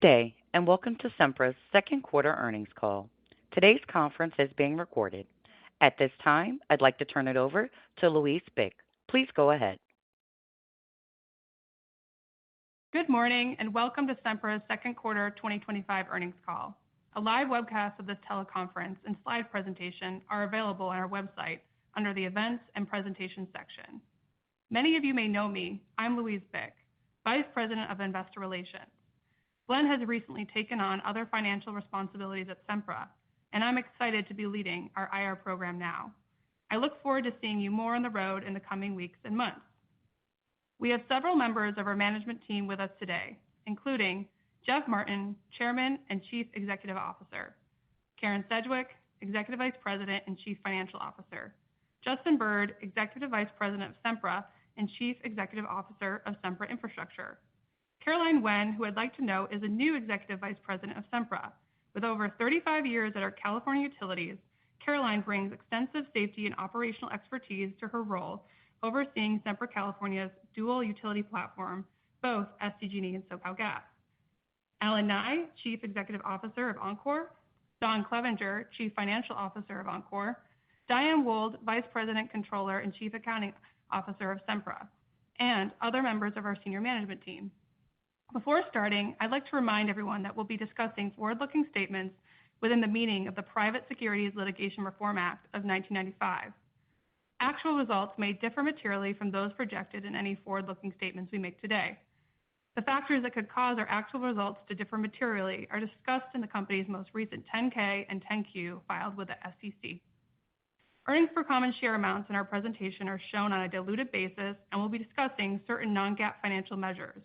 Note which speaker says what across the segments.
Speaker 1: Day, and welcome to Sempra's second quarter earnings call. Today's conference is being recorded. At this time, I'd like to turn it over to Louise Bick. Please go ahead.
Speaker 2: Good morning, and welcome to Sempra's second quarter 2025 earnings call. A live webcast of this teleconference and slide presentation are available on our website under the Events and Presentations section. Many of you may know me. I'm Louise Bick, Vice President of Investor Relations. Glenn has recently taken on other financial responsibilities at Sempra, and I'm excited to be leading our IR program now. I look forward to seeing you more on the road in the coming weeks and months. We have several members of our management team with us today, including Jeff Martin, Chairman and Chief Executive Officer, Karen Sedgwick, Executive Vice President and Chief Financial Officer, Justin Bird, Executive Vice President of Sempra and Chief Executive Officer of Sempra Infrastructure, Caroline Wen, who I'd like to note is a new Executive Vice President of Sempra. With over 35 years at our California utilities, Caroline brings extensive safety and operational expertise to her role overseeing Sempra California's dual utility platform, both SDG&E and SoCalGas. Alan Nye, Chief Executive Officer of Oncor, Don Clevenger, Chief Financial Officer of Oncor, Diane Wold, Vice President, Controller, and Chief Accounting Officer of Sempra, and other members of our senior management team. Before starting, I'd like to remind everyone that we'll be discussing forward-looking statements within the meaning of the Private Securities Litigation Reform Act of 1995. Actual results may differ materially from those projected in any forward-looking statements we make today. The factors that could cause our actual results to differ materially are discussed in the company's most recent 10-K and 10-Q filed with the SEC. Earnings per common share amounts in our presentation are shown on a diluted basis, and we'll be discussing certain non-GAAP financial measures.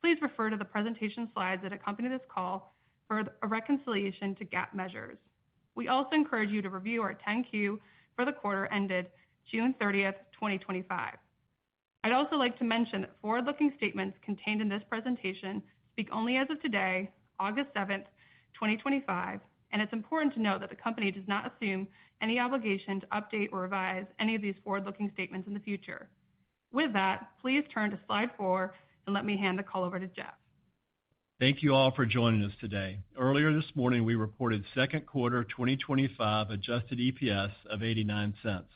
Speaker 2: Please refer to the presentation slides that accompany this call for a reconciliation to GAAP measures. We also encourage you to review our 10-Q for the quarter ended June 30th, 2025. I'd also like to mention that forward-looking statements contained in this presentation speak only as of today, August 7th, 2025, and it's important to note that the company does not assume any obligation to update or revise any of these forward-looking statements in the future. With that, please turn to slide 4 and let me hand the call over to Jeff.
Speaker 3: Thank you all for joining us today. Earlier this morning, we reported second quarter 2025 adjusted EPS of 89 cents,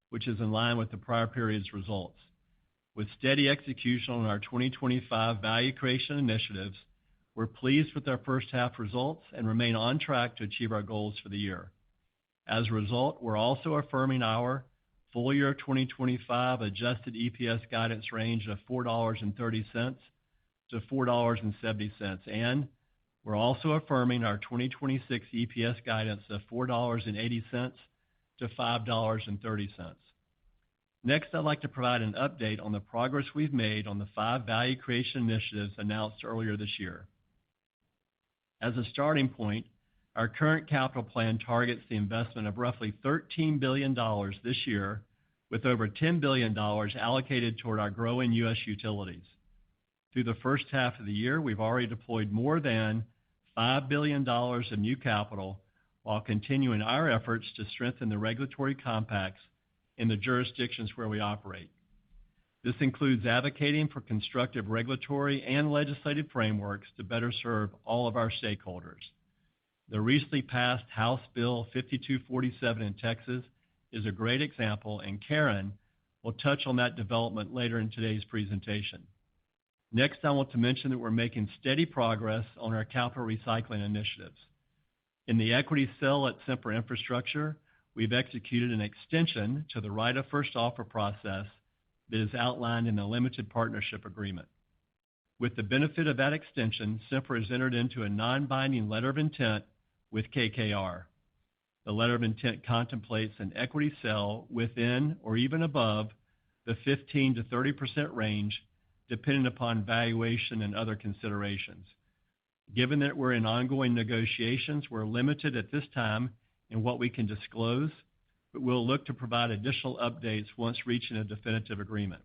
Speaker 3: which is in line with the prior period's results. With steady execution on our 2025 value creation initiatives, we're pleased with our first half results and remain on track to achieve our goals for the year. As a result, we're also affirming our full year 2025 adjusted EPS guidance range of $4.30 to $4.70, and we're also affirming our 2026 EPS guidance of $4.80 to $5.30. Next, I'd like to provide an update on the progress we've made on the 5 value creation initiatives announced earlier this year. As a starting point, our current capital plan targets the investment of roughly $13 billion this year, with over $10 billion allocated toward our growing U.S. utilities. Through the first half of the year, we've already deployed more than $5 billion of new capital while continuing our efforts to strengthen the regulatory compacts in the jurisdictions where we operate. This includes advocating for constructive regulatory and legislative frameworks to better serve all of our stakeholders. The recently passed House Bill 5247 in Texas is a great example, and Karen will touch on that development later in today's presentation. Next, I want to mention that we're making steady progress on our capital recycling initiatives. In the equity sale at Sempra Infrastructure, we've executed an extension to the right of first offer process that is outlined in the limited partnership agreement. With the benefit of that extension, Sempra has entered into a non-binding letter of intent with KKR. The letter of intent contemplates an equity sale within or even above the 15 to 30% range, depending upon valuation and other considerations. Given that we're in ongoing negotiations, we're limited at this time in what we can disclose, but we'll look to provide additional updates once reaching a definitive agreement.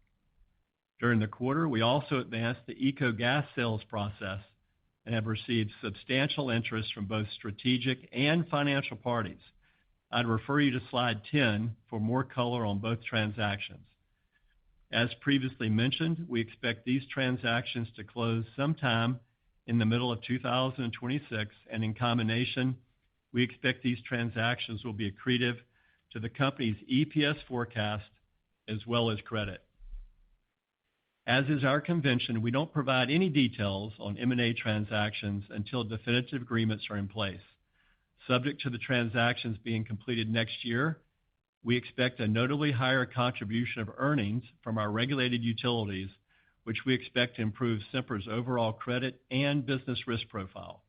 Speaker 3: During the quarter, we also advanced the EcoGas sales process and have received substantial interest from both strategic and financial parties. I'd refer you to slide 10 for more color on both transactions. As previously mentioned, we expect these transactions to close sometime in the middle of 2026, and in combination, we expect these transactions will be accretive to the company's EPS forecast as well as credit. As is our convention, we don't provide any details on M&A transactions until definitive agreements are in place. Subject to the transactions being completed next year, we expect a notably higher contribution of earnings from our regulated utilities, which we expect to improve Sempra's overall credit and business risk profile.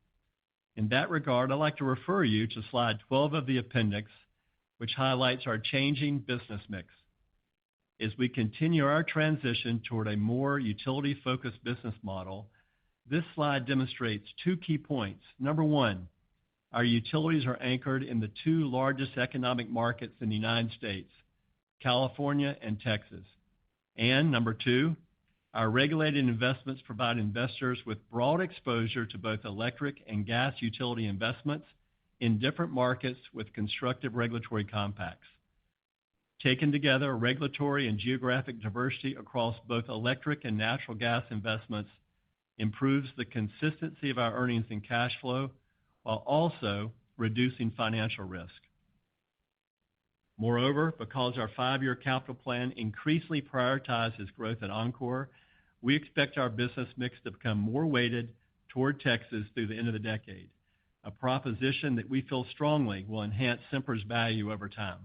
Speaker 3: In that regard, I'd like to refer you to slide 12 of the appendix, which highlights our changing business mix. As we continue our transition toward a more utility-focused business model, this slide demonstrates two key points. Number one, our utilities are anchored in the two largest economic markets in the United States, California and Texas. And number two, our regulated investments provide investors with broad exposure to both electric and gas utility investments in different markets with constructive regulatory compacts. Taken together, regulatory and geographic diversity across both electric and natural gas investments improves the consistency of our earnings and cash flow while also reducing financial risk. Moreover, because our 5-year capital plan increasingly prioritizes growth at Oncor, we expect our business mix to become more weighted toward Texas through the end of the decade, a proposition that we feel strongly will enhance Sempra's value over time.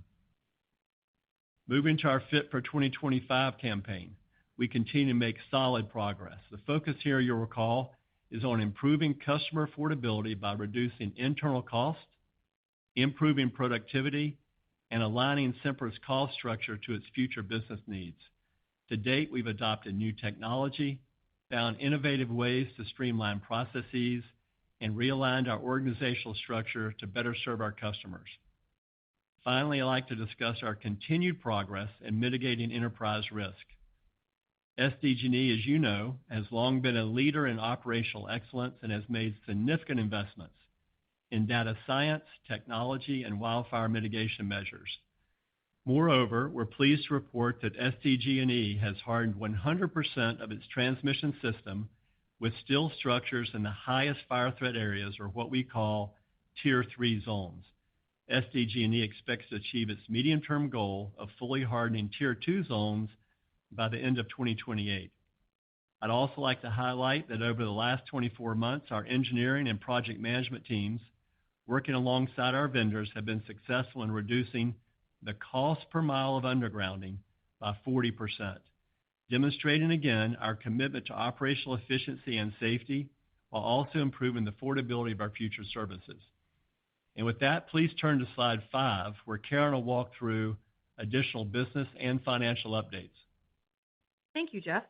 Speaker 3: Moving to our Fit for 2025 campaign, we continue to make solid progress. The focus here, you'll recall, is on improving customer affordability by reducing internal costs, improving productivity, and aligning Sempra's cost structure to its future business needs. To date, we've adopted new technology, found innovative ways to streamline processes, and realigned our organizational structure to better serve our customers. Finally, I'd like to discuss our continued progress in mitigating enterprise risk. SDG&E, as you know, has long been a leader in operational excellence and has made significant investments in data science, technology, and wildfire mitigation measures. Moreover, we're pleased to report that SDG&E has hardened 100% of its transmission system with steel structures in the highest fire threat areas, or what we call Tier 3 zones. SDG&E expects to achieve its medium-term goal of fully hardening Tier 2 zones by the end of 2028. I'd also like to highlight that over the last 24 months, our engineering and project management teams, working alongside our vendors, have been successful in reducing the cost per mile of undergrounding by 40%, demonstrating again our commitment to operational efficiency and safety while also improving the affordability of our future services. And with that, please turn to slide 5, where Karen will walk through additional business and financial updates.
Speaker 4: Thank you, Jeff.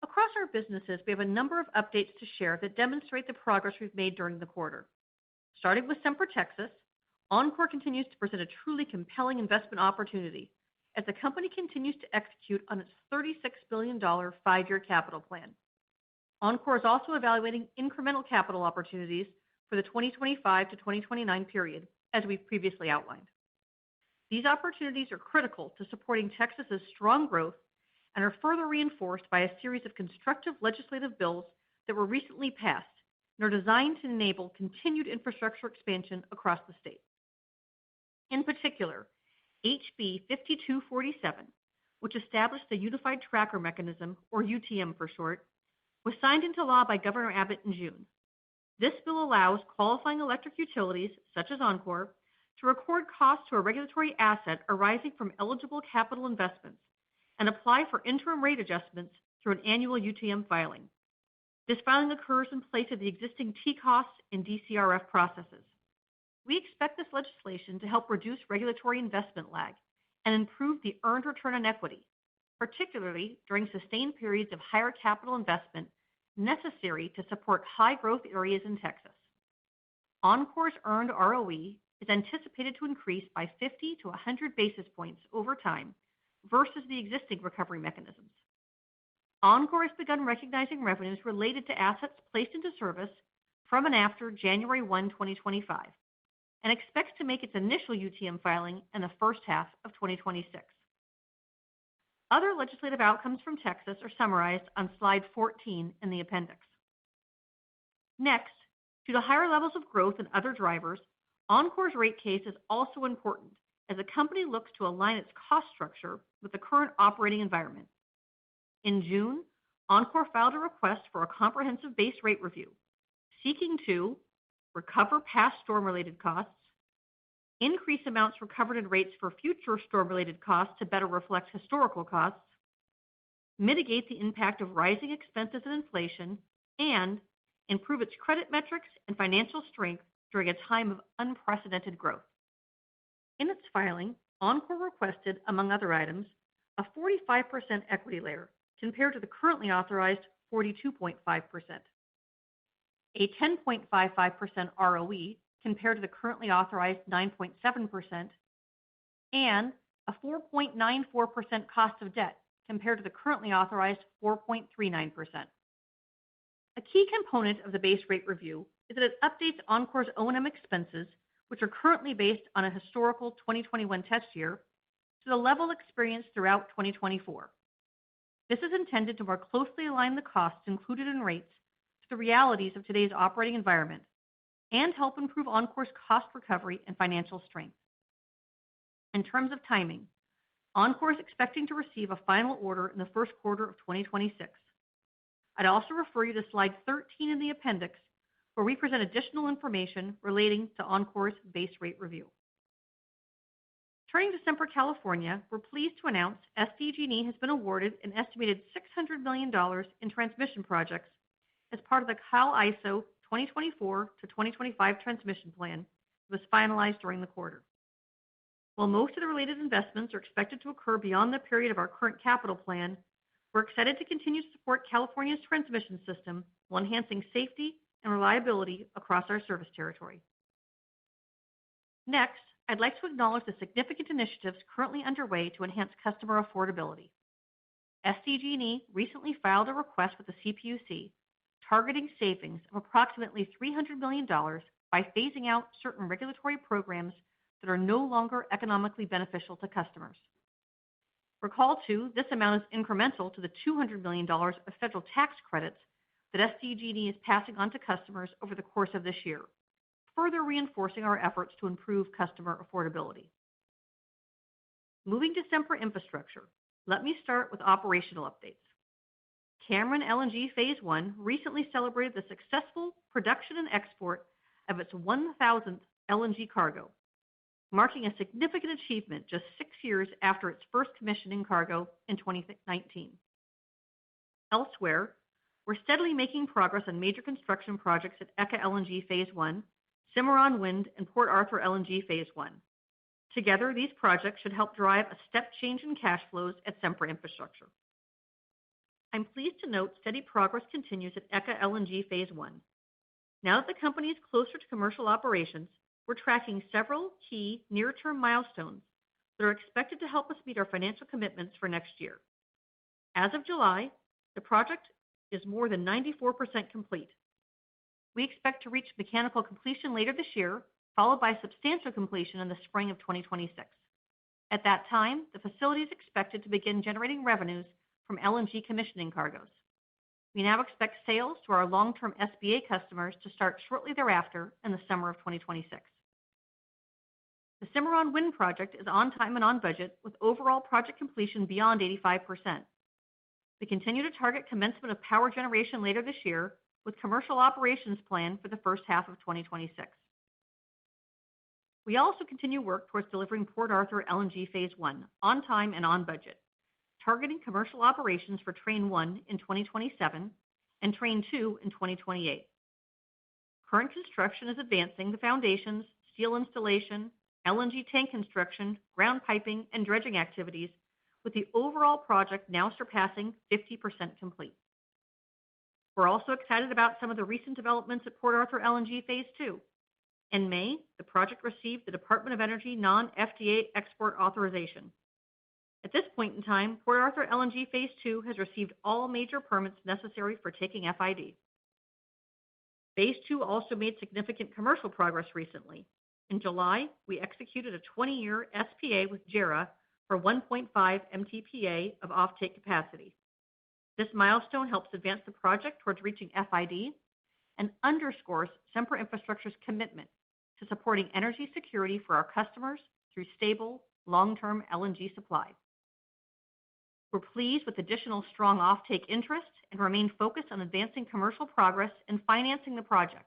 Speaker 4: Across our businesses, we have a number of updates to share that demonstrate the progress we've made during the quarter. Starting with Sempra Texas, Oncor continues to present a truly compelling investment opportunity as the company continues to execute on its $36 billion 5-year capital plan. Oncor is also evaluating incremental capital opportunities for the 2025 to 2029 period, as we've previously outlined. These opportunities are critical to supporting Texas's strong growth and are further reinforced by a series of constructive legislative bills that were recently passed and are designed to enable continued infrastructure expansion across the state. In particular, HB 5247, which established the Unified Tracker Mechanism, or UTM for short, was signed into law by Governor Abbott in June. This bill allows qualifying electric utilities, such as Oncor, to record costs to a regulatory asset arising from eligible capital investments and apply for interim rate adjustments through an annual UTM filing. This filing occurs in place of the existing TCOS and DCRF processes. We expect this legislation to help reduce regulatory investment lag and improve the earned return on equity, particularly during sustained periods of higher capital investment necessary to support high growth areas in Texas. Oncor's earned ROE is anticipated to increase by 50 to 100 basis points over time versus the existing recovery mechanisms. Oncor has begun recognizing revenues related to assets placed into service from and after January 1, 2025, and expects to make its initial UTM filing in the first half of 2026. Other legislative outcomes from Texas are summarized on slide 14 in the appendix. Next, due to higher levels of growth and other drivers, Oncor's rate case is also important as the company looks to align its cost structure with the current operating environment. In June, Oncor filed a request for a comprehensive base rate review, seeking to recover past storm-related costs, increase amounts recovered in rates for future storm-related costs to better reflect historical costs, mitigate the impact of rising expenses and inflation, and improve its credit metrics and financial strength during a time of unprecedented growth. In its filing, Oncor requested, among other items, a 45% equity layer compared to the currently authorized 42.5%, a 10.55% ROE compared to the currently authorized 9.7%, and a 4.94% cost of debt compared to the currently authorized 4.39%. A key component of the base rate review is that it updates Oncor's O&M expenses, which are currently based on a historical 2021 test year, to the level experienced throughout 2024. This is intended to more closely align the costs included in rates to the realities of today's operating environment and help improve Oncor's cost recovery and financial strength. In terms of timing, Oncor is expecting to receive a final order in the first quarter of 2026. I'd also refer you to slide 13 in the appendix, where we present additional information relating to Oncor's base rate review. Turning to Sempra California, we're pleased to announce SDG&E has been awarded an estimated $600 million in transmission projects as part of the Cal ISO 2024 to 2025 transmission plan that was finalized during the quarter. While most of the related investments are expected to occur beyond the period of our current capital plan, we're excited to continue to support California's transmission system while enhancing safety and reliability across our service territory. Next, I'd like to acknowledge the significant initiatives currently underway to enhance customer affordability. SDG&E recently filed a request with the CPUC targeting savings of approximately $300 million by phasing out certain regulatory programs that are no longer economically beneficial to customers. Recall, too, this amount is incremental to the $200 million of federal tax credits that SDG&E is passing on to customers over the course of this year, further reinforcing our efforts to improve customer affordability. Moving to Sempra Infrastructure, let me start with operational updates. Cameron LNG Phase 1 recently celebrated the successful production and export of its 1,000th LNG cargo, marking a significant achievement just 6 years after its first commissioning cargo in 2019. Elsewhere, we're steadily making progress on major construction projects at ECA LNG Phase 1, Cimarron Wind, and Port Arthur LNG Phase 1. Together, these projects should help drive a step change in cash flows at Sempra Infrastructure. I'm pleased to note steady progress continues at ECA LNG Phase 1. Now that the company is closer to commercial operations, we're tracking several key near-term milestones that are expected to help us meet our financial commitments for next year. As of July, the project is more than 94% complete. We expect to reach mechanical completion later this year, followed by substantial completion in the spring of 2026. At that time, the facility is expected to begin generating revenues from LNG commissioning cargoes. We now expect sales to our long-term SBA customers to start shortly thereafter in the summer of 2026. The Cimarron Wind project is on time and on budget, with overall project completion beyond 85%. We continue to target commencement of power generation later this year, with commercial operations planned for the first half of 2026. We also continue work towards delivering Port Arthur LNG Phase 1 on time and on budget, targeting commercial operations for Train 1 in 2027 and Train 2 in 2028. Current construction is advancing the foundations, steel installation, LNG tank construction, ground piping, and dredging activities, with the overall project now surpassing 50% complete. We're also excited about some of the recent developments at Port Arthur LNG Phase 2. In May, the project received the Department of Energy non-FTA export authorization. At this point in time, Port Arthur LNG Phase 2 has received all major permits necessary for taking FID. Phase 2 also made significant commercial progress recently. In July, we executed a 20-year SPA with JERA for 1.5 MTPA of offtake capacity. This milestone helps advance the project towards reaching FID and underscores Sempra Infrastructure's commitment to supporting energy security for our customers through stable, long-term LNG supply. We're pleased with additional strong offtake interest and remain focused on advancing commercial progress and financing the project.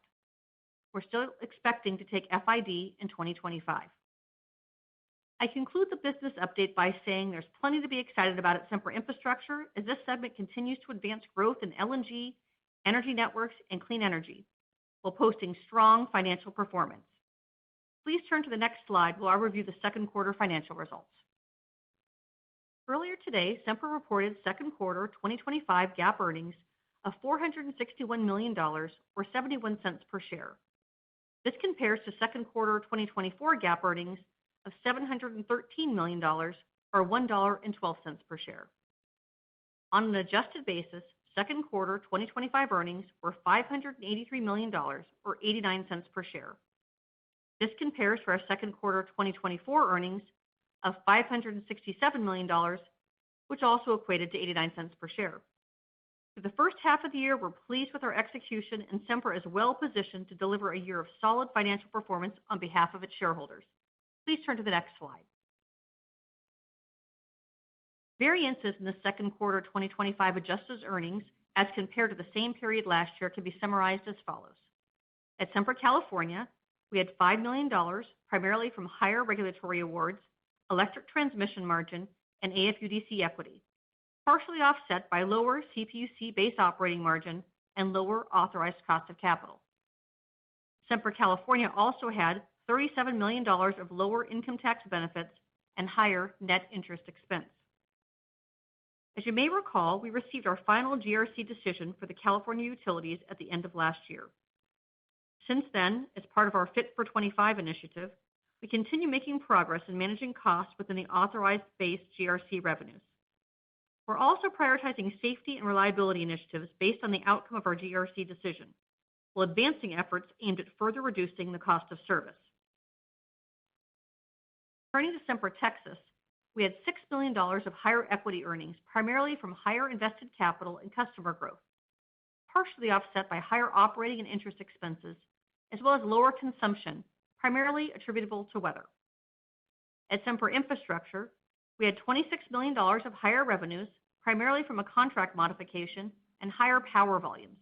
Speaker 4: We're still expecting to take FID in 2025. I conclude the business update by saying there's plenty to be excited about at Sempra Infrastructure as this segment continues to advance growth in LNG, energy networks, and clean energy, while posting strong financial performance. Please turn to the next slide while I review the second quarter financial results. Earlier today, Sempra reported second quarter 2025 GAAP earnings of $461 million, or 71 cents per share. This compares to second quarter 2024 GAAP earnings of $713 million, or $1.12 per share. On an adjusted basis, second quarter 2025 earnings were $583 million, or 89 cents per share. This compares to our second quarter 2024 earnings of $567 million, which also equated to 89 cents per share. For the first half of the year, we're pleased with our execution, and Sempra is well positioned to deliver a year of solid financial performance on behalf of its shareholders. Please turn to the next slide. Variances in the second quarter 2025 adjusted earnings as compared to the same period last year can be summarized as follows. At Sempra California, we had $5 million, primarily from higher regulatory awards, electric transmission margin, and AFUDC equity, partially offset by lower CPUC base operating margin and lower authorized cost of capital. Sempra California also had $37 million of lower income tax benefits and higher net interest expense. As you may recall, we received our final GRC decision for the California utilities at the end of last year. Since then, as part of our Fit for 25 initiative, we continue making progress in managing costs within the authorized base GRC revenues. We're also prioritizing safety and reliability initiatives based on the outcome of our GRC decision, while advancing efforts aimed at further reducing the cost of service. Turning to Sempra Texas, we had $6 million of higher equity earnings, primarily from higher invested capital and customer growth, partially offset by higher operating and interest expenses, as well as lower consumption, primarily attributable to weather. At Sempra Infrastructure, we had $26 million of higher revenues, primarily from a contract modification and higher power volumes.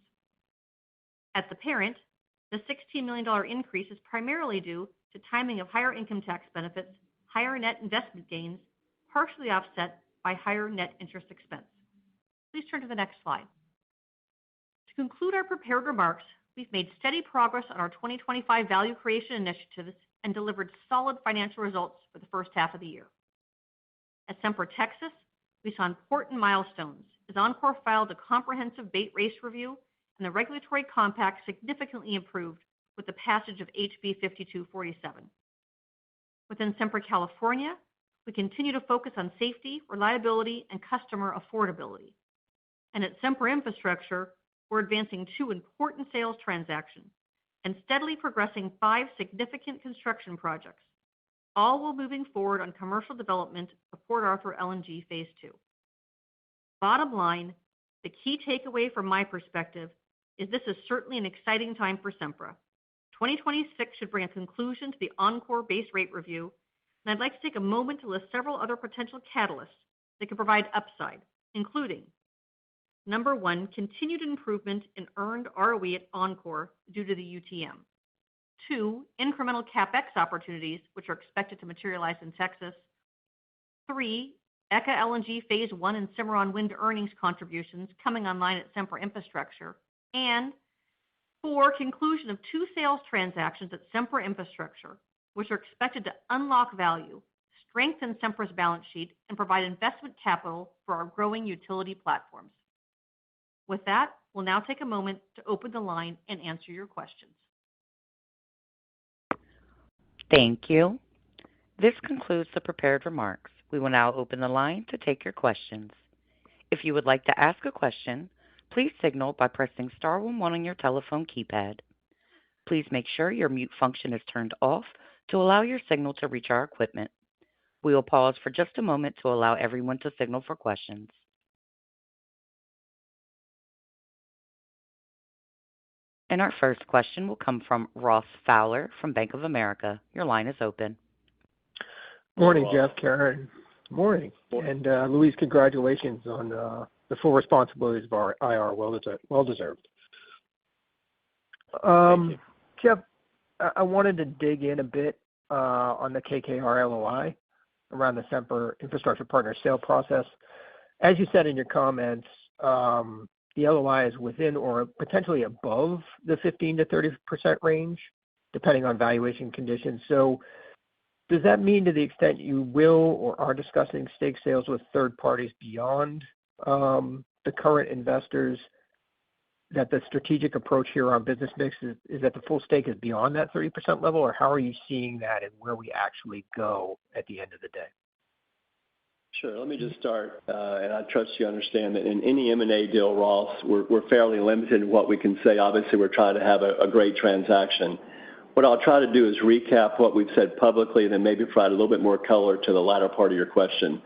Speaker 4: At the parent, the $16 million increase is primarily due to timing of higher income tax benefits, higher net investment gains, partially offset by higher net interest expense. Please turn to the next slide. To conclude our prepared remarks, we've made steady progress on our 2025 value creation initiatives and delivered solid financial results for the first half of the year. At Sempra Texas, we saw important milestones as Oncor filed a comprehensive base rate review, and the regulatory compact significantly improved with the passage of HB 5247. Within Sempra California, we continue to focus on safety, reliability, and customer affordability. And at Sempra Infrastructure, we're advancing 2 important sales transactions and steadily progressing 5 significant construction projects, all while moving forward on commercial development of Port Arthur LNG Phase 2. Bottom line, the key takeaway from my perspective is this is certainly an exciting time for Sempra. 2026 should bring a conclusion to the Oncor base rate review, and I'd like to take a moment to list several other potential catalysts that could provide upside, including number 1, continued improvement in earned ROE at Oncor due to the UTM. 2, incremental CapEx opportunities, which are expected to materialize in Texas. 3, ECA LNG Phase 1 and Cimarron Wind earnings contributions coming online at Sempra Infrastructure. And 4, conclusion of 2 sales transactions at Sempra Infrastructure, which are expected to unlock value, strengthen Sempra's balance sheet, and provide investment capital for our growing utility platforms. With that, we'll now take a moment to open the line and answer your questions.
Speaker 1: Thank you. This concludes the prepared remarks. We will now open the line to take your questions. If you would like to ask a question, please signal by pressing star 11 on your telephone keypad. Please make sure your mute function is turned off to allow your signal to reach our equipment. We will pause for just a moment to allow everyone to signal for questions. And our first question will come from Ross Fowler from Bank of America. Your line is open.
Speaker 5: Morning, Jeff, Karen. Morning. And Luis, congratulations on the full responsibilities of our IR. Well deserved. Jeff, I wanted to dig in a bit on the KKR LOI around the Sempra Infrastructure Partners sale process. As you said in your comments, the LOI is within or potentially above the 15 to 30% range, depending on valuation conditions. So does that mean to the extent you will or are discussing stake sales with third parties beyond the current investors, that the strategic approach here on business mix is that the full stake is beyond that 30% level, or how are you seeing that and where we actually go at the end of the day?
Speaker 3: Sure. Let me just start, and I trust you understand that in any M&A deal, Ross, we're fairly limited in what we can say. Obviously, we're trying to have a great transaction. What I'll try to do is recap what we've said publicly and then maybe provide a little bit more color to the latter part of your question.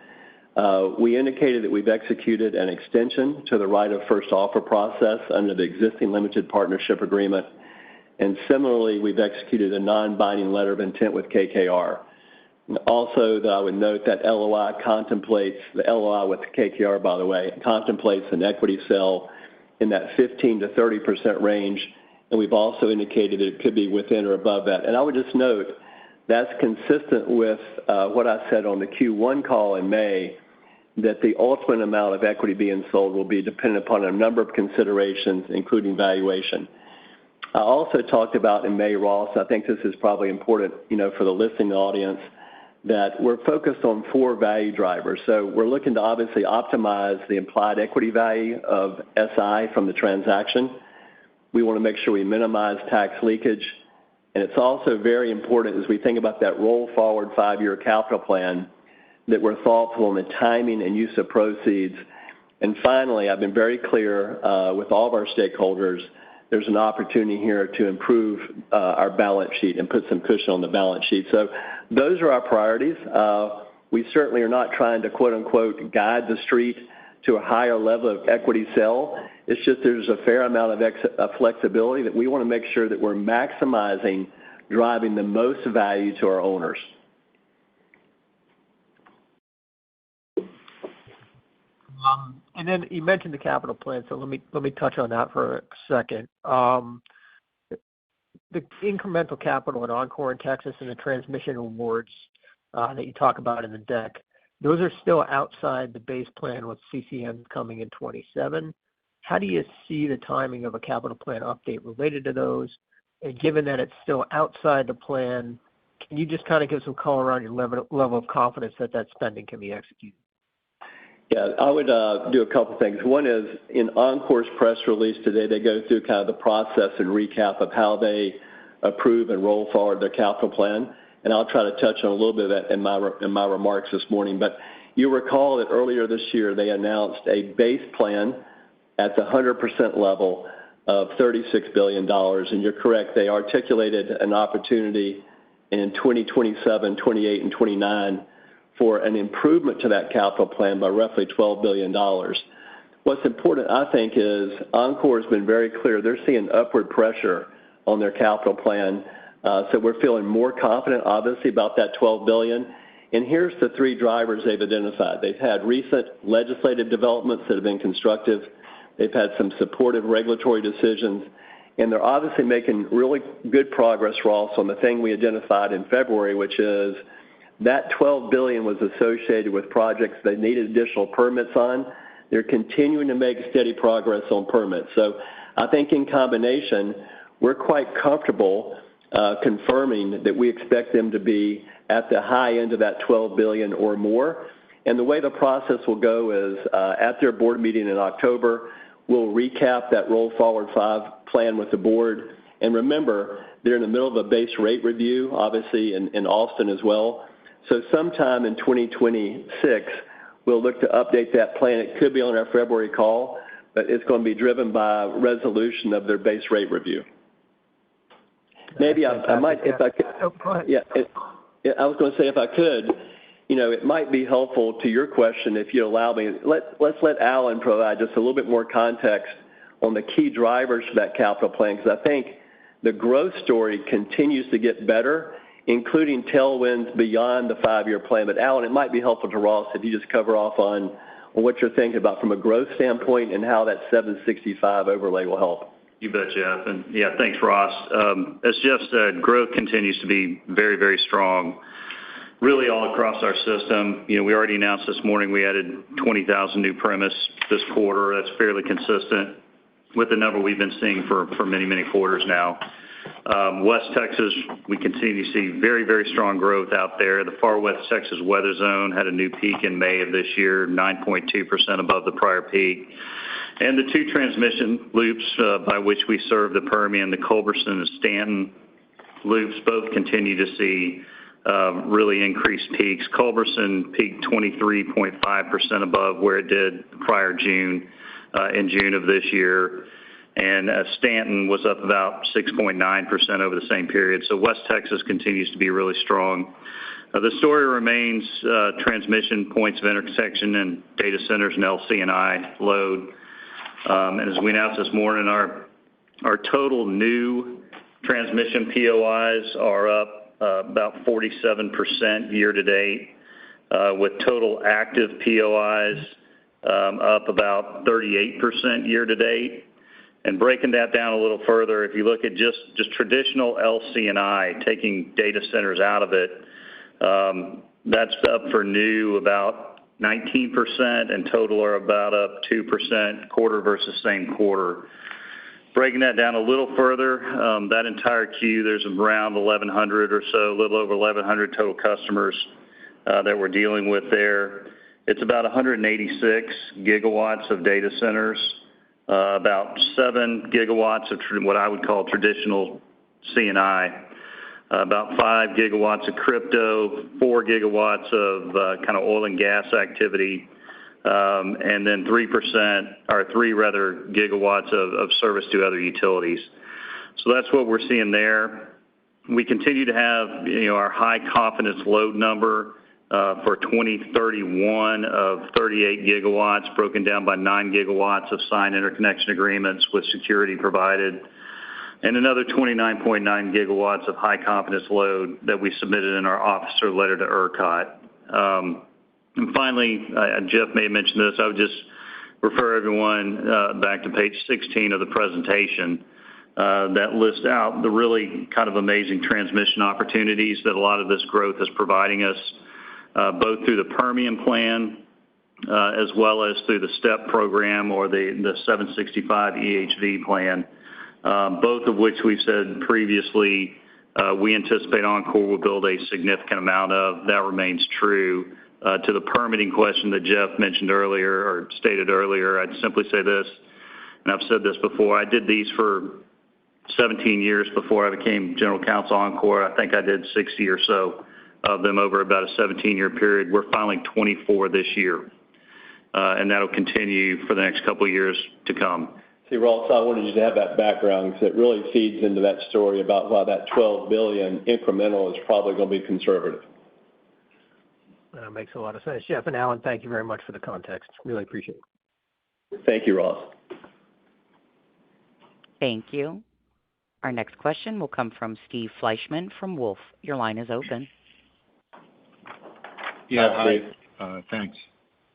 Speaker 3: We indicated that we've executed an extension to the right of first offer process under the existing limited partnership agreement. And similarly, we've executed a non-binding letter of intent with KKR. Also, that I would note that LOI contemplates, the LOI with KKR, by the way, contemplates an equity sale in that 15 to 30% range. And we've also indicated that it could be within or above that. And I would just note that's consistent with what I said on the Q1 call in May, that the ultimate amount of equity being sold will be dependent upon a number of considerations, including valuation. I also talked about in May, Ross, I think this is probably important, for the listening audience, that we're focused on 4 value drivers. So we're looking to obviously optimize the implied equity value of SI from the transaction. We want to make sure we minimize tax leakage. And it's also very important as we think about that roll forward 5-year capital plan that we're thoughtful in the timing and use of proceeds. And finally, I've been very clear with all of our stakeholders, there's an opportunity here to improve our balance sheet and put some cushion on the balance sheet. So those are our priorities. We certainly are not trying to, quote unquote, guide the street to a higher level of equity sale. It's just there's a fair amount of flexibility that we want to make sure that we're maximizing, driving the most value to our owners.
Speaker 5: And then you mentioned the capital plan, so let me touch on that for a second. The incremental capital at Encore in Texas and the transmission awards that you talk about in the deck, those are still outside the base plan with CCM coming in 27. How do you see the timing of a capital plan update related to those? And given that it's still outside the plan, can you just kind of give some color around your level of confidence that spending can be executed?
Speaker 3: Yeah, I would do a couple things. One is in Encore's press release today, they go through kind of the process and recap of how they approve and roll forward their capital plan. And I'll try to touch on a little bit of that in my remarks this morning. But you recall that earlier this year, they announced a base plan at the 100% level of $36 billion. And you're correct, they articulated an opportunity in 2027, 28, and 29 for an improvement to that capital plan by roughly $12 billion. What's important, I think, is Encore has been very clear. They're seeing upward pressure on their capital plan. So we're feeling more confident, obviously, about that $12 billion. And here's the 3 drivers they've identified. They've had recent legislative developments that have been constructive. They've had some supportive regulatory decisions. And they're obviously making really good progress, Ross, on the thing we identified in February, which is that $12 billion was associated with projects they needed additional permits on. They're continuing to make steady progress on permits. So I think in combination, we're quite comfortable confirming that we expect them to be at the high end of that $12 billion or more. And the way the process will go is at their board meeting in October, we'll recap that roll forward 5 plan with the board. And remember, they're in the middle of a base rate review, obviously, in Austin as well. So sometime in 2026, we'll look to update that plan. It could be on our February call, but it's going to be driven by resolution of their base rate review. Maybe I might, if I could.
Speaker 5: Oh, go ahead.
Speaker 3: Yeah, I was going to say, if I could, it might be helpful to your question if you allow me. Let's let Alan provide just a little bit more context
Speaker 6: on the key drivers for that capital plan, because I think the growth story continues to get better, including tailwinds beyond the 5-year plan. But Alan, it might be helpful to Ross if you just cover off on what you're thinking about from a growth standpoint and how that 765 overlay will help.
Speaker 7: You bet, Jeff. And yeah, thanks, Ross. As Jeff said, growth continues to be very, very strong, really all across our system. We already announced this morning we added 20,000 new premise this quarter. That's fairly consistent with the number we've been seeing for many, many quarters now. West Texas, we continue to see very, very strong growth out there. The far West Texas weather zone had a new peak in May of this year, 9.2% above the prior peak. And the 2 transmission loops by which we serve the Permian, the Culberson and Stanton loops, both continue to see really increased peaks. Culberson peaked 23.5% above where it did prior June, in June of this year. And Stanton was up about 6.9% over the same period. So West Texas continues to be really strong. The story remains transmission points of intersection and data centers and LC&I load. And as we announced this morning, our total new transmission POIs are up about 47% year to date, with total active POIs up about 38% year to date. And breaking that down a little further, if you look at just traditional LC&I, taking data centers out of it, that's up for new about 19%, and total are about up 2% quarter versus same quarter. Breaking that down a little further, that entire queue, there's around 1,100 or so, a little over 1,100 total customers that we're dealing with there. It's about 186 gigawatts of data centers, about 7 gigawatts of what I would call traditional C&I, about 5 gigawatts of crypto, 4 gigawatts of kind of oil and gas activity, and then 3 gigawatts of service to other utilities. So that's what we're seeing there. We continue to have our high confidence load number for 2031 of 38 gigawatts, broken down by 9 gigawatts of signed interconnection agreements with security provided, and another 29.9 gigawatts of high confidence load that we submitted in our officer letter to ERCOT. And finally, Jeff may have mentioned this, I would just refer everyone back to page 16 of the presentation that lists out the really kind of amazing transmission opportunities that a lot of this growth is providing us, both through the Permian plan as well as through the STEP program or the 765 EHV plan. Both of which we've said previously we anticipate Oncor will build a significant amount of. That remains true. To the permitting question that Jeff mentioned earlier or stated earlier, I'd simply say this, and I've said this before, I did these for 17 years before I became general counsel Oncor. I think I did 60 or so of them over about a 17-year period. We're filing 24 this year, and that'll continue for the next couple of years to come.
Speaker 6: See, Ross, I wanted you to have that background because it really feeds into that story about why that $12 billion incremental is probably going to be conservative.
Speaker 5: That makes a lot of sense. Jeff and Alan, thank you very much for the context. Really appreciate it.
Speaker 6: Thank you, Ross.
Speaker 1: Thank you. Our next question will come from Steve Fleishman from Wolfe. Your line is open.
Speaker 8: Yeah, hi. Thanks.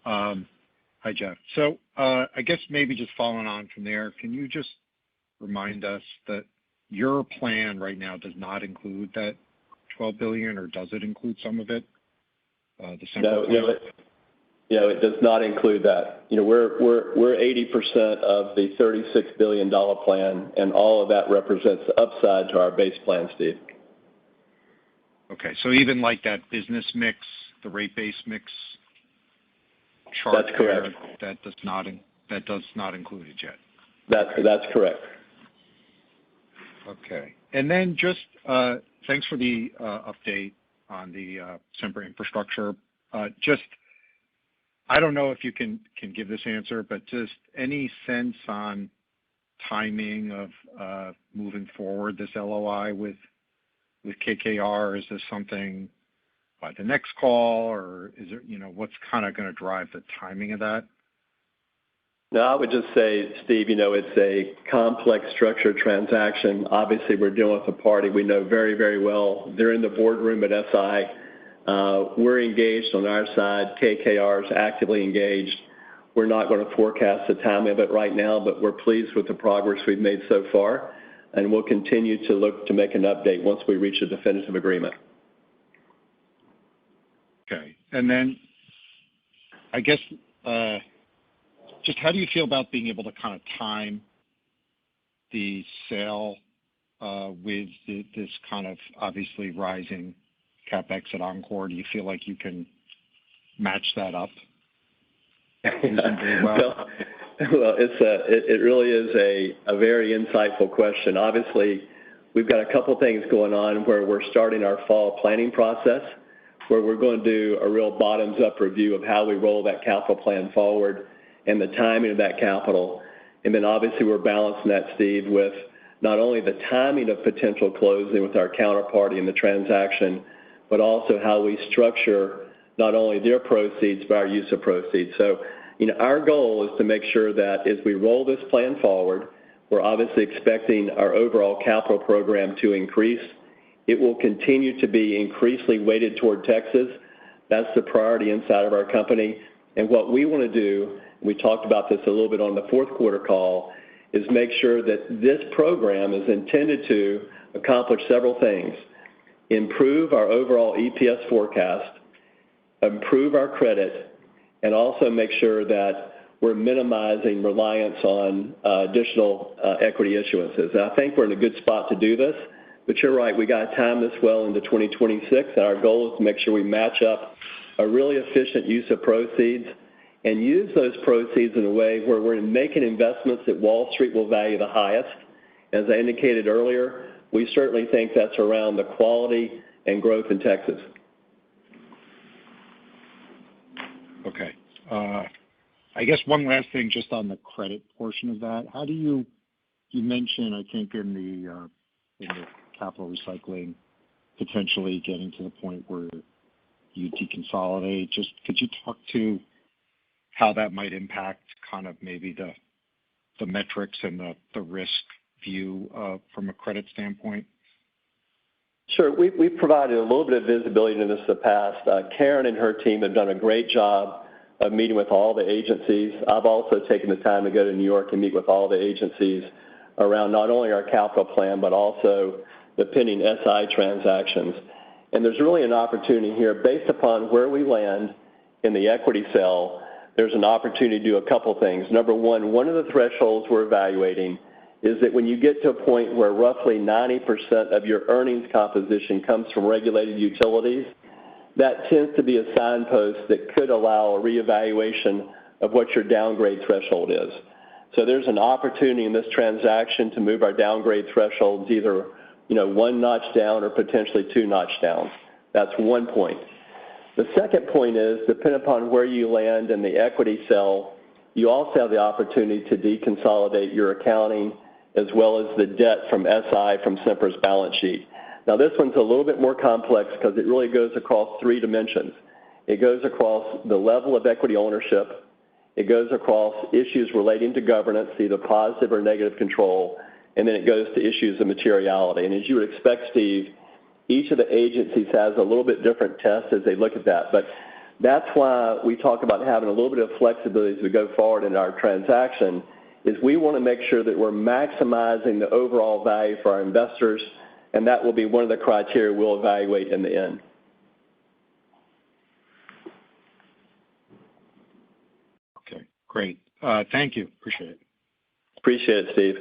Speaker 8: Hi, Jeff. So I guess maybe just following on from there, can you just remind us that your plan right now does not include that $12 billion, or does it include some of it? The Sempra plan?
Speaker 6: No, it does not include that. We're 80% of the $36 billion plan, and all of that represents the upside to our base plan, Steve.
Speaker 8: Okay, so even like that business mix, the rate base mix chart,
Speaker 6: that's correct.
Speaker 8: That does not include it yet.
Speaker 6: That's correct.
Speaker 8: Okay, and then just thanks for the update on the Sempra infrastructure. Just I don't know if you can give this answer, but just any sense on timing of moving forward this LOI with KKR? Is this something by the next call, or is it, what's kind of going to drive the timing of that?
Speaker 6: No, I would just say, Steve, it's a complex structured transaction. Obviously, we're dealing with a party we know very, very well. They're in the boardroom at SI. We're engaged on our side. KKR is actively engaged. We're not going to forecast the timing of it right now, but we're pleased with the progress we've made so far, and we'll continue to look to make an update once we reach a definitive agreement.
Speaker 8: Okay. And then I guess just how do you feel about being able to kind of time the sale with this kind of obviously rising CapEx at Oncor? Do you feel like you can match that up reasonably well?
Speaker 6: Well, it really is a very insightful question. Obviously, we've got a couple things going on where we're starting our fall planning process, where we're going to do a real bottoms-up review of how we roll that capital plan forward and the timing of that capital. And then obviously we're balancing that, Steve, with not only the timing of potential closing with our counterparty in the transaction, but also how we structure not only their proceeds, but our use of proceeds. So, our goal is to make sure that as we roll this plan forward, we're obviously expecting our overall capital program to increase. It will continue to be increasingly weighted toward Texas. That's the priority inside of our company. And what we want to do, we talked about this a little bit on the fourth quarter call, is make sure that this program is intended to accomplish several things: improve our overall EPS forecast, improve our credit, and also make sure that we're minimizing reliance on additional equity issuances. And I think we're in a good spot to do this, but you're right, we got to time this well into 2026, and our goal is to make sure we match up a really efficient use of proceeds and use those proceeds in a way where we're making investments that Wall Street will value the highest. As I indicated earlier, we certainly think that's around the quality and growth in Texas.
Speaker 8: Okay. I guess one last thing just on the credit portion of that. How do you mentioned, I think, in the capital recycling, potentially getting to the point where you deconsolidate. Just could you talk to how that might impact kind of maybe the metrics and the risk view from a credit standpoint?
Speaker 6: Sure. We've provided a little bit of visibility into this in the past. Karen and her team have done a great job of meeting with all the agencies. I've also taken the time to go to New York and meet with all the agencies around not only our capital plan, but also the pending SI transactions. And there's really an opportunity here based upon where we land in the equity sale. There's an opportunity to do a couple things. Number one of the thresholds we're evaluating is that when you get to a point where roughly 90% of your earnings composition comes from regulated utilities, that tends to be a signpost that could allow a reevaluation of what your downgrade threshold is. So there's an opportunity in this transaction to move our downgrade thresholds either, one notch down or potentially two notch down. That's one point. The second point is, depending upon where you land in the equity sale, you also have the opportunity to deconsolidate your accounting as well as the debt from SI from Sempra's balance sheet. Now, this one's a little bit more complex because it really goes across three dimensions. It goes across the level of equity ownership. It goes across issues relating to governance, either positive or negative control, and then it goes to issues of materiality. And as you would expect, Steve, each of the agencies has a little bit different tests as they look at that. But that's why we talk about having a little bit of flexibility as we go forward in our transaction, is we want to make sure that we're maximizing the overall value for our investors, and that will be one of the criteria we'll evaluate in the end.
Speaker 8: Okay, great. Thank you. Appreciate it.
Speaker 6: Appreciate it, Steve.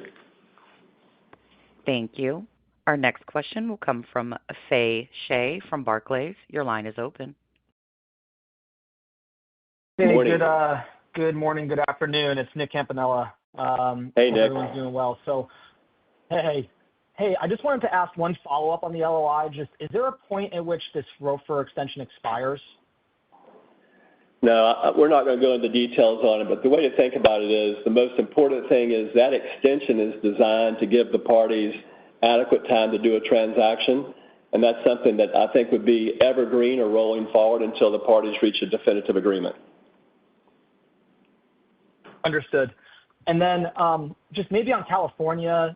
Speaker 1: Thank you. Our next question will come from Fei Shea from Barclays. Your line is open.
Speaker 9: Hey,
Speaker 6: morning.
Speaker 9: good morning, good afternoon. It's Nick Campanella.
Speaker 6: Hey, Nick.
Speaker 9: Everyone's doing well. So, hey, I just wanted to ask one follow-up on the LOI. Just, is there a point at which this ROFR extension expires?
Speaker 6: No, we're not going to go into details on it, but the way to think about it is the most important thing is that extension is designed to give the parties adequate time to do a transaction, and that's something that I think would be evergreen or rolling forward until the parties reach a definitive agreement.
Speaker 9: Understood. And then just maybe on California,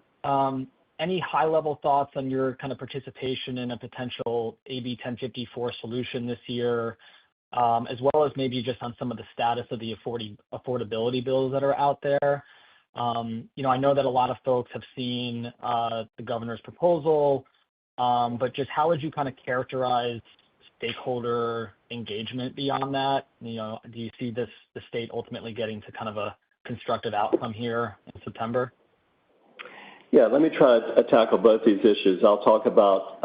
Speaker 9: any high-level thoughts on your kind of participation in a potential AB 1054 solution this year, as well as maybe just on some of the status of the affordability bills that are out there? I know that a lot of folks have seen the governor's proposal, but just how would you kind of characterize stakeholder engagement beyond that? Do you see the state ultimately getting to kind of a constructive outcome here in September?
Speaker 6: Yeah, let me try to tackle both these issues. I'll talk about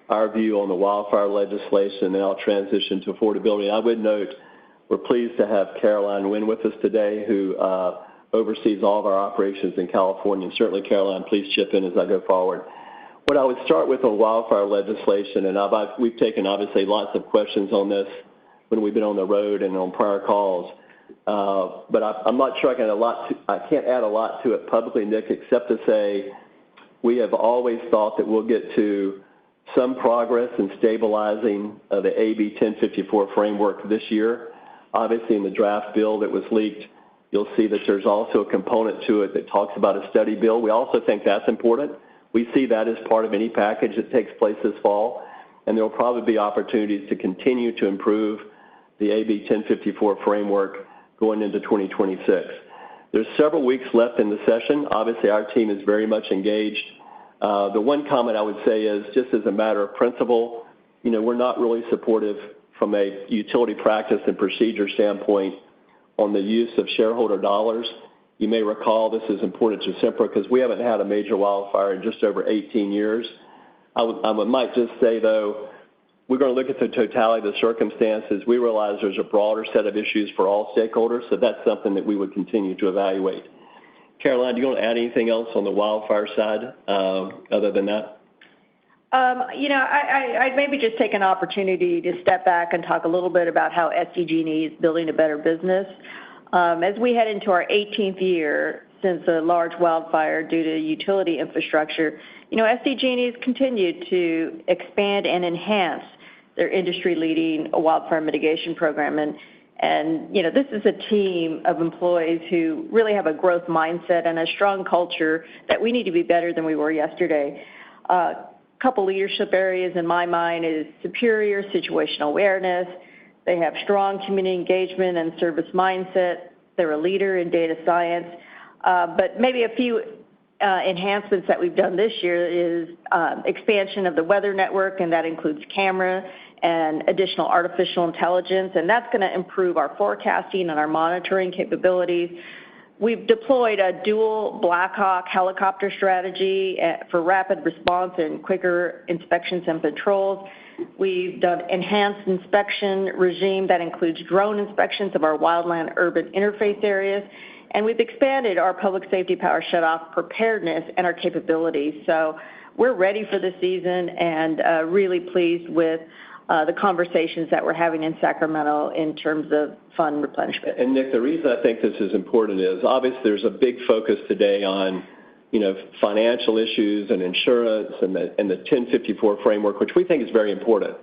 Speaker 6: our view on the wildfire legislation, and then I'll transition to affordability. I would note we're pleased to have Caroline Wynn with us today, who oversees all of our operations in California. And certainly, Caroline, please chip in as I go forward. What I would start with on wildfire legislation, and we've taken obviously lots of questions on this when we've been on the road and on prior calls. But I'm not sure I can't add a lot to it publicly, Nick, except to say we have always thought that we'll get to some progress in stabilizing the AB 1054 framework this year. Obviously, in the draft bill that was leaked, you'll see that there's also a component to it that talks about a study bill. We also think that's important. We see that as part of any package that takes place this fall, and there will probably be opportunities to continue to improve the AB 1054 framework going into 2026. There's several weeks left in the session. Obviously, our team is very much engaged. The one comment I would say is, just as a matter of principle, we're not really supportive from a utility practice and procedure standpoint on the use of shareholder dollars. You may recall this is important to Sempra because we haven't had a major wildfire in just over 18 years. I might just say, though, we're going to look at the totality of the circumstances. We realize there's a broader set of issues for all stakeholders, so that's something that we would continue to evaluate. Caroline, do you want to add anything else on the wildfire side other than that?
Speaker 10: I'd maybe just take an opportunity to step back and talk a little bit about how SDG&E is building a better business. As we head into our 18th year since a large wildfire due to utility infrastructure, SDG&E has continued to expand and enhance their industry-leading wildfire mitigation program. And this is a team of employees who really have a growth mindset and a strong culture that we need to be better than we were yesterday. Couple leadership areas in my mind is superior situational awareness. They have strong community engagement and service mindset. They're a leader in data science. But maybe a few enhancements that we've done this year is expansion of the weather network, and that includes camera and additional artificial intelligence, and that's going to improve our forecasting and our monitoring capabilities. We've deployed a dual Black Hawk helicopter strategy for rapid response and quicker inspections and patrols. We've done enhanced inspection regime that includes drone inspections of our wildland urban interface areas, and we've expanded our public safety power shutoff preparedness and our capabilities. So we're ready for the season and really pleased with the conversations that we're having in Sacramento in terms of fund replenishment.
Speaker 6: And Nick, the reason I think this is important is obviously there's a big focus today on financial issues and insurance and the 1054 framework, which we think is very important.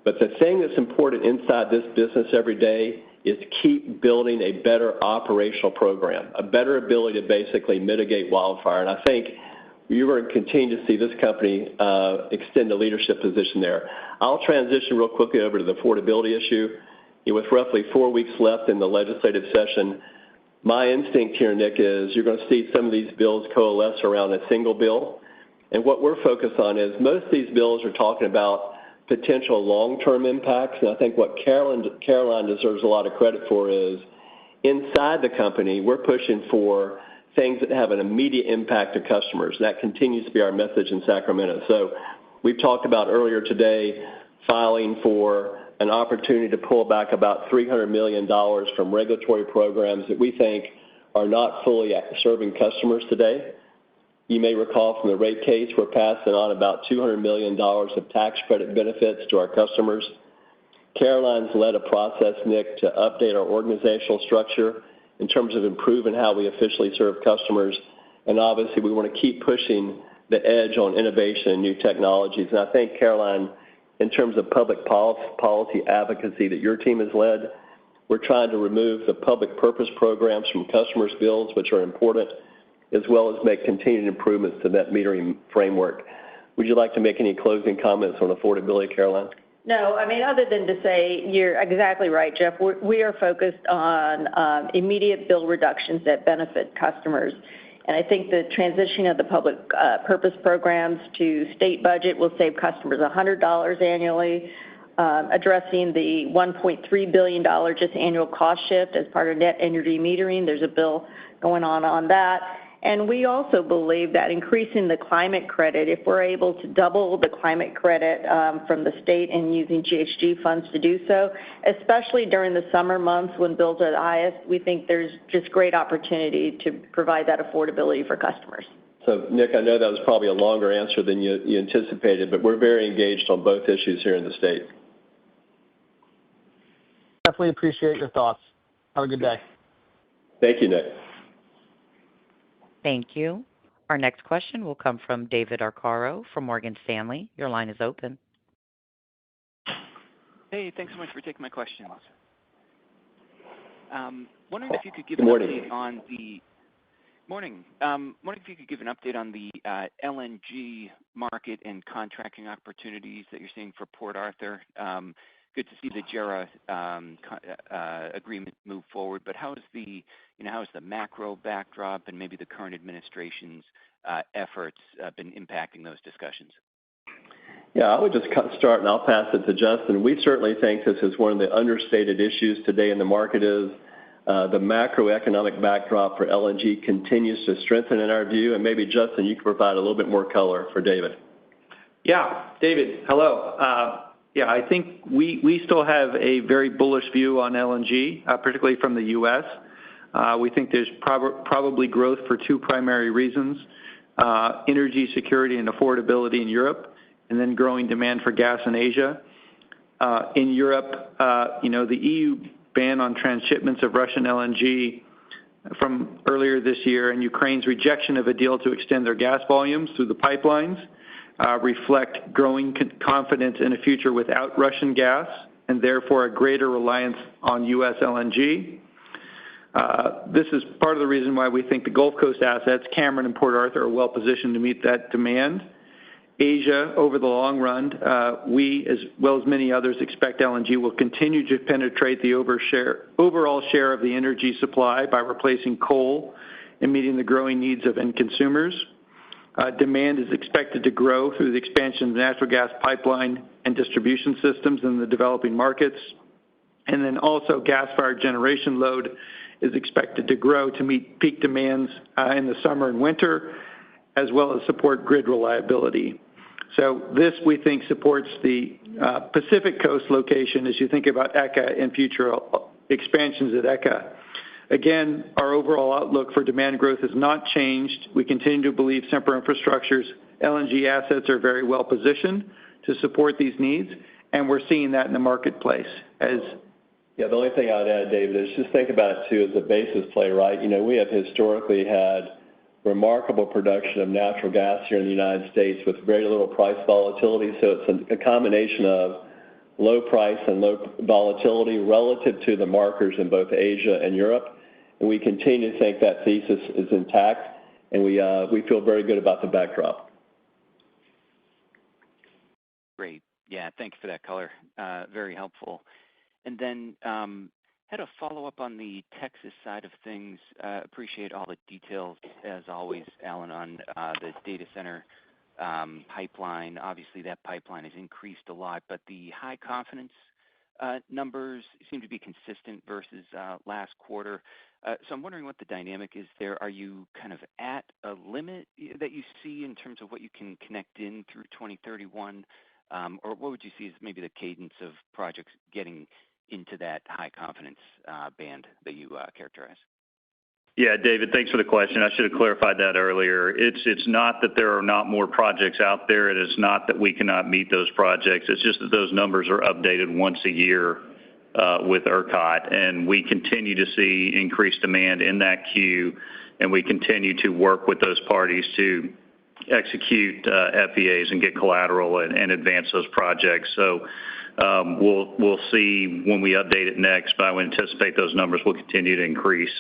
Speaker 6: But the thing that's important inside this business every day is keep building a better operational program, a better ability to basically mitigate wildfire. And I think you're going to continue to see this company extend a leadership position there. I'll transition real quickly over to the affordability issue. With roughly 4 weeks left in the legislative session, my instinct here, Nick, is you're going to see some of these bills coalesce around a single bill. And what we're focused on is most of these bills are talking about potential long-term impacts. And I think what Caroline deserves a lot of credit for is inside the company, we're pushing for things that have an immediate impact to customers. That continues to be our message in Sacramento. So we've talked about earlier today filing for an opportunity to pull back about $300 million from regulatory programs that we think are not fully serving customers today. You may recall from the rate case, we're passing on about $200 million of tax credit benefits to our customers. Caroline's led a process, Nick, to update our organizational structure in terms of improving how we officially serve customers. And obviously, we want to keep pushing the edge on innovation and new technologies. And I think, Caroline, in terms of public policy advocacy that your team has led, We're trying to remove the public purpose programs from customers' bills, which are important, as well as make continued improvements to that metering framework. Would you like to make any closing comments on affordability, Caroline?
Speaker 10: No, I mean, other than to say you're exactly right, Jeff. We are focused on immediate bill reductions that benefit customers. And I think the transition of the public purpose programs to state budget will save customers $100 annually. Addressing the $1.3 billion just annual cost shift as part of net energy metering. There's a bill going on that. And we also believe that increasing the climate credit, if we're able to double the climate credit from the state and using GHG funds to do so, especially during the summer months when bills are the highest, we think there's just great opportunity to provide that affordability for customers.
Speaker 6: So, Nick, I know that was probably a longer answer than you anticipated, but we're very engaged on both issues here in the state.
Speaker 9: Definitely appreciate your thoughts. Have a good day.
Speaker 6: Thank you, Nick.
Speaker 1: Thank you. Our next question will come from David Arcaro from Morgan Stanley. Your line is open.
Speaker 11: Hey, thanks so much for taking my questions. Wondering if you could give
Speaker 6: an
Speaker 11: update on the morning. Wondering if you could give an update on the LNG market and contracting opportunities that you're seeing for Port Arthur. Good to see the JERA agreement move forward, but how is the macro backdrop and maybe the current administration's efforts been impacting those discussions?
Speaker 6: Yeah, I would just start and I'll pass it to Justin. We certainly think this is one of the understated issues today in the market is the macroeconomic backdrop for LNG continues to strengthen in our view, and maybe Justin, you can provide a little bit more color for David.
Speaker 12: Yeah, David, hello. Yeah, I think we still have a very bullish view on LNG, particularly from the U.S. We think there's probably growth for two primary reasons, energy security and affordability in Europe, and then growing demand for gas in Asia. In Europe, the EU ban on transshipments of Russian LNG from earlier this year and Ukraine's rejection of a deal to extend their gas volumes through the pipelines reflect growing confidence in a future without Russian gas and therefore a greater reliance on U.S. LNG. This is part of the reason why we think the Gulf Coast assets, Cameron and Port Arthur, are well positioned to meet that demand. Asia, over the long run, we, as well as many others, expect LNG will continue to penetrate the overall share of the energy supply by replacing coal and meeting the growing needs of end consumers. Demand is expected to grow through the expansion of natural gas pipeline and distribution systems in the developing markets. And then also gas-fired generation load is expected to grow to meet peak demands in the summer and winter, as well as support grid reliability. So this, we think, supports the Pacific Coast location as you think about ECA and future expansions at ECA. Again, our overall outlook for demand growth has not changed. We continue to believe Sempra Infrastructure's LNG assets are very well positioned to support these needs, and we're seeing that in the marketplace.
Speaker 6: Yeah, the only thing I'd add, David, is just think about it, too, as a basis play, right? We have historically had remarkable production of natural gas here in the United States with very little price volatility, so it's a combination of low price and low volatility relative to the markers in both Asia and Europe. And we continue to think that thesis is intact, and we feel very good about the backdrop.
Speaker 11: Great. Yeah, thank you for that color. Very helpful. And then had a follow-up on the Texas side of things. Appreciate all the details, as always, Alan, on the data center pipeline. Obviously, that pipeline has increased a lot, but the high confidence numbers seem to be consistent versus last quarter. So I'm wondering what the dynamic is there. Are you kind of at a limit that you see in terms of what you can connect in through 2031? Or what would you see as maybe the cadence of projects getting into that high confidence band that you characterize?
Speaker 7: Yeah, David, thanks for the question. I should have clarified that earlier. It's not that there are not more projects out there. It is not that we cannot meet those projects. It's just that those numbers are updated once a year with ERCOT, and we continue to see increased demand in that queue, and we continue to work with those parties to execute FEAs and get collateral and advance those projects. So we'll see when we update it next, but I would anticipate those numbers will continue to increase.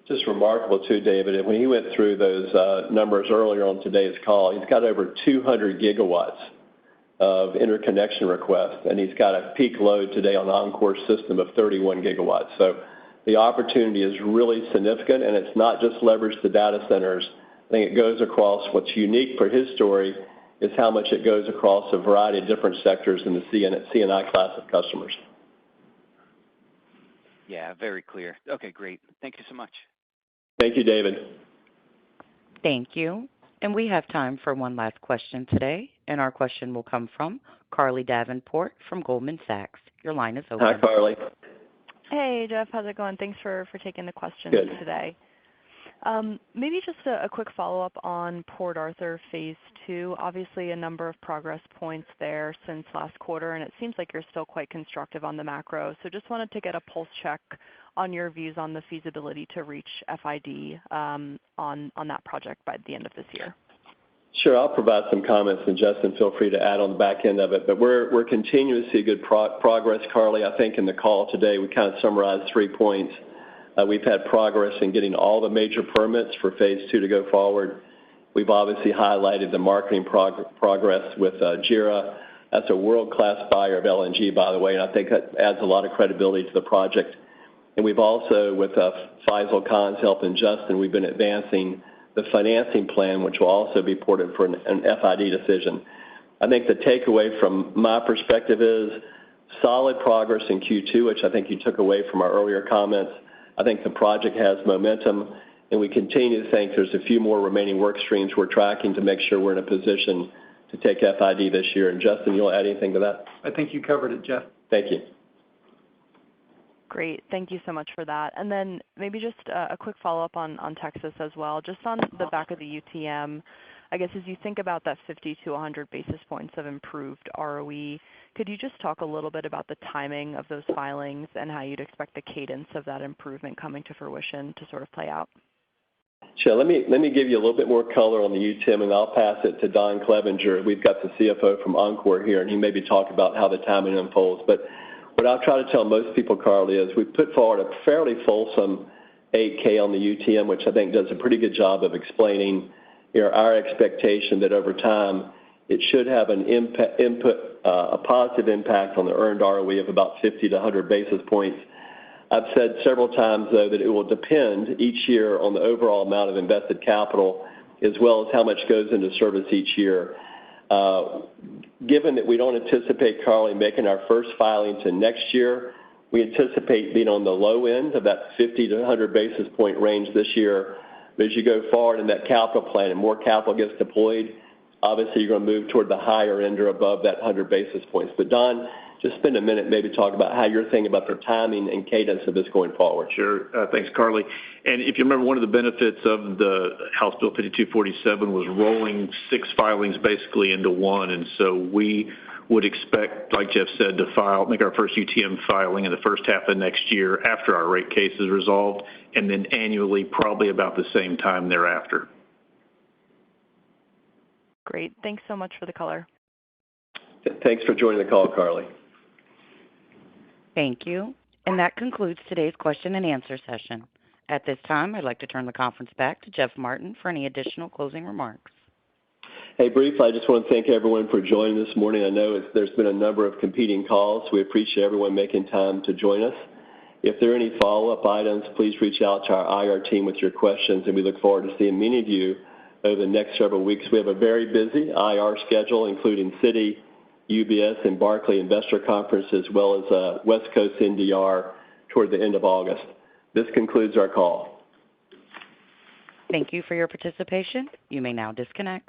Speaker 6: Just remarkable too, David. When he went through those numbers earlier on today's call, he's got over 200 gigawatts of interconnection requests, and he's got a peak load today on the Oncor's system of 31 gigawatts. So the opportunity is really significant, and it's not just leverage to data centers. I think it goes across what's unique for his story is how much it goes across a variety of different sectors in the C&I class of customers.
Speaker 11: Yeah, very clear. Okay, great. Thank you so much.
Speaker 6: Thank you, David.
Speaker 1: Thank you. And we have time for one last question today, and our question will come from Carly Davenport from Goldman Sachs. Your line is open.
Speaker 6: Hi, Carly.
Speaker 13: Hey, Jeff. How's it going? Thanks for taking the questions today. Maybe just a quick follow-up on Port Arthur Phase 2. Obviously, a number of progress points there since last quarter, and it seems like you're still quite constructive on the macro. So just wanted to get a pulse check on your views on the feasibility to reach FID on that project by the end of this year.
Speaker 6: Sure, I'll provide some comments, and Justin, feel free to add on the back end of it. But we're continuing to see good progress, Carly. I think in the call today we kind of summarized 3 points. We've had progress in getting all the major permits for Phase 2 to go forward. We've obviously highlighted the marketing progress with JERA. That's a world-class buyer of LNG, by the way, and I think that adds a lot of credibility to the project. And we've also, with Faisal Khan's help and Justin, we've been advancing the financing plan, which will also be ported for an FID decision. I think the takeaway from my perspective is solid progress in Q2, which I think you took away from our earlier comments. I think the project has momentum, and we continue to think there's a few more remaining work streams we're tracking to make sure we're in a position to take FID this year. And Justin, you want to add anything to that?
Speaker 12: I think you covered it, Jeff.
Speaker 6: Thank you.
Speaker 13: Great. Thank you so much for that. And then maybe just a quick follow-up on Texas as well. Just on the back of the UTM, I guess as you think about that 50 to 100 basis points of improved ROE, could you just talk a little bit about the timing of those filings and how you'd expect the cadence of that improvement coming to fruition to sort of play out?
Speaker 6: Sure. Let me give you a little bit more color on the UTM, and I'll pass it to Don Clevenger. We've got the CFO from Oncor here, and he maybe talk about how the timing unfolds. But what I'll try to tell most people, Carly, is we put forward a fairly fulsome 8K on the UTM, which I think does a pretty good job of explaining our expectation that over time it should have a positive impact on the earned ROE of about 50 to 100 basis points. I've said several times, though, that it will depend each year on the overall amount of invested capital as well as how much goes into service each year. Given that we don't anticipate, Carly, making our first filing to next year, we anticipate being on the low end of that 50 to 100 basis point range this year. But as you go forward in that capital plan and more capital gets deployed, obviously you're going to move toward the higher end or above that 100 basis points. But Don, just spend a minute maybe talk about how you're thinking about the timing and cadence of this going forward.
Speaker 14: Sure. Thanks, Carly. And if you remember, one of the benefits of the House Bill 5247 was rolling 6 filings basically into one. And so we would expect, like Jeff said, to make our first UTM filing in the first half of next year after our rate case is resolved, and then annually probably about the same time thereafter.
Speaker 13: Great. Thanks so much for the color.
Speaker 6: Thanks for joining the call, Carly.
Speaker 1: Thank you. And that concludes today's question and answer session. At this time, I'd like to turn the conference back to Jeff Martin for any additional closing remarks.
Speaker 6: Hey, briefly, I just want to thank everyone for joining this morning. I know there's been a number of competing calls. We appreciate everyone making time to join us. If there are any follow-up items, please reach out to our IR team with your questions, and we look forward to seeing many of you over the next several weeks. We have a very busy IR schedule, including Citi, UBS, and Barclays Investor Conference, as well as West Coast NDR toward the end of August. This concludes our call.
Speaker 1: Thank you for your participation. You may now disconnect.